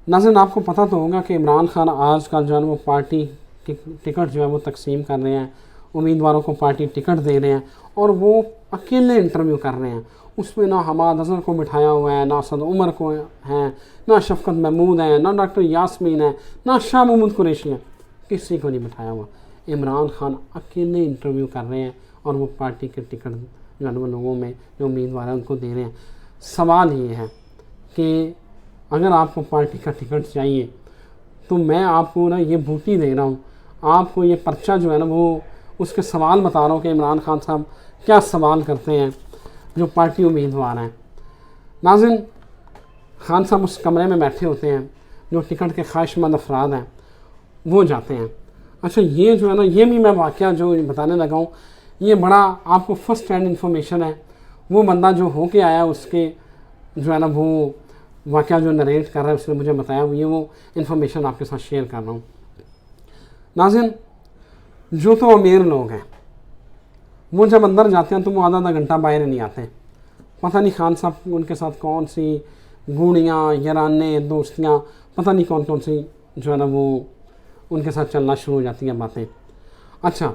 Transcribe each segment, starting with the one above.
नाज़रीन, आपको पता तो होगा कि इमरान खान आज कल जो है वो पार्टी टिकट जो है वो तकसीम कर रहे हैं, उम्मीदवारों को पार्टी टिकट दे रहे हैं और वो अकेले इंटरव्यू कर रहे हैं। उसमें ना हमाद अज़हर को बिठाया हुआ है, ना असद उमर को है, ना शफकत महमूद है, ना डॉक्टर यास्मीन है, ना शाह महमूद कुरैशी है, किसी को नहीं बिठाया हुआ। इमरान खान अकेले इंटरव्यू कर रहे हैं और वो पार्टी के टिकट जो है वो लोगों में जो उम्मीदवार हैं उनको दे रहे हैं। सवाल ये है कि अगर आपको पार्टी का टिकट चाहिए तो मैं आपको ना ये बूटी दे रहा हूँ, आपको ये पर्चा जो है ना वो उसके सवाल बता रहा हूँ कि इमरान खान साहब क्या सवाल करते हैं जो पार्टी उम्मीदवार हैं। नाज़रीन, खान साहब उस कमरे में बैठे होते हैं, जो टिकट के ख्वाहिशमंद अफराद हैं वो जाते हैं। अच्छा, ये जो है ना ये भी मैं वाक़या जो बताने लगा हूँ ये बड़ा आपको फर्स्ट हैंड इन्फॉर्मेशन है। वो बंदा जो होके आया उसके जो है ना वो वाक़या जो नरेट कर रहा है उसने मुझे बताया, वो इन्फॉर्मेशन आपके साथ शेयर कर रहा हूँ। नाज़रीन, जो तो अमीर लोग हैं वो जब अंदर जाते हैं तो वो आधा आधा घंटा बाहर नहीं आते। पता नहीं खान साहब उनके साथ कौन सी गुड़ियाँ याराने दोस्तियाँ पता नहीं कौन कौन सी जो है ना वो उनके साथ चलना शुरू हो जाती हैं बातें। अच्छा,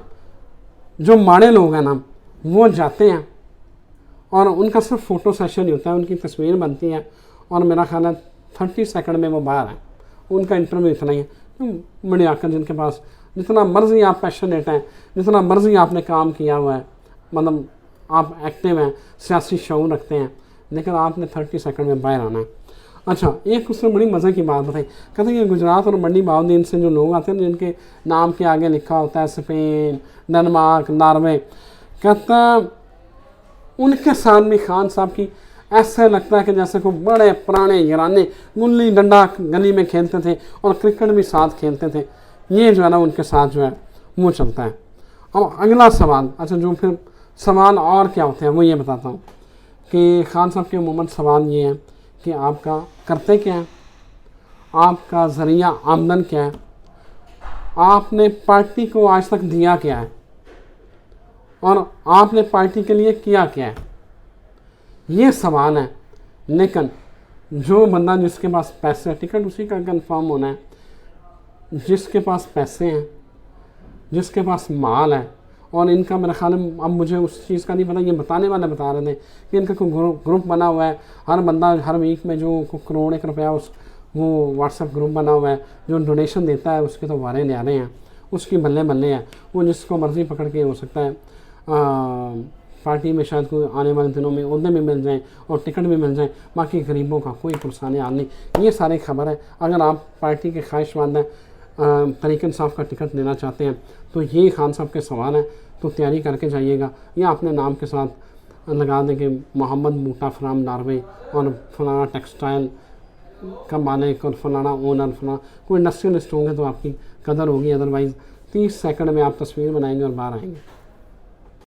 जो माड़े लोग हैं ना वो जाते हैं और उनका सिर्फ फ़ोटो सेशन ही होता है, उनकी तस्वीर बनती है और मेरा ख्याल है 30 सेकंड में वो बाहर है। उनका इंटरव्यू इतना ही है। बड़े आकर जिनके पास जितना मर्ज़ी आप पैशनेट हैं, जितना मर्ज़ी आपने काम किया हुआ है, मतलब आप एक्टिव हैं, सियासी शऊर रखते हैं, लेकिन आपने 30 सेकंड में बाहर आना है। अच्छा, एक उसने बड़ी मज़े की बात बताई, कहते हैं कि गुजरात और मंडी बाउद्दीन से जो लोग आते हैं जिनके नाम के आगे लिखा होता है स्पेन, डेनमार्क, नॉर्वे, कहता उनके साथ भी खान साहब की ऐसा लगता है कि जैसे कोई बड़े पुराने याराने गुल्ली डंडा गली में खेलते थे और क्रिकेट भी साथ खेलते थे। ये जो है ना उनके साथ जो है वो चलता है। अब अगला सवाल, अच्छा जो फिर सवाल और क्या होते हैं वो ये बताता हूँ कि खान साहब के अमूमन सवाल ये है कि आपका करते क्या है, आपका ज़रिया आमदन क्या है, आपने पार्टी को आज तक दिया क्या है और आपने पार्टी के लिए किया क्या है, ये सवाल है। लेकिन जो बंदा जिसके पास पैसे, टिकट उसी का कंफर्म होना है, जिसके पास पैसे हैं, जिसके पास माल है। और इनका मेरा ख्याल है, अब मुझे उस चीज़ का नहीं पता, ये बताने वाले बता रहे थे कि इनका कोई ग्रुप बना हुआ है, हर बंदा हर वीक में जो करोड़ एक रुपया उस वो व्हाट्सएप ग्रुप बना हुआ है, जो डोनेशन देता है उसके तो वारे न्यारे हैं, उसकी बल्ले बल्ले हैं, वो जिसको मर्ज़ी पकड़ के हो सकता है पार्टी में शायद कोई आने वाले दिनों में ओहदे भी मिल जाएँ और टिकट भी मिल जाए, बाकी गरीबों का कोई पुरसाने हाल नहीं। ये सारी खबर है। अगर आप पार्टी के ख्वाहिशमंद हैं, तरीक़ इंसाफ का टिकट लेना चाहते हैं तो ये खान साहब के सवाल हैं, तो तैयारी करके जाइएगा या अपने नाम के साथ लगा दें कि मोहम्मद बूटा फ्राम नॉर्वे और फलाना टेक्सटाइल का मालिक और फलाना ओनर, फलाना कोई इंडस्ट्रियलिस्ट होंगे तो आपकी कदर होगी। अदरवाइज़ 30 सेकंड में आप तस्वीर बनाएंगे और बाहर आएंगे।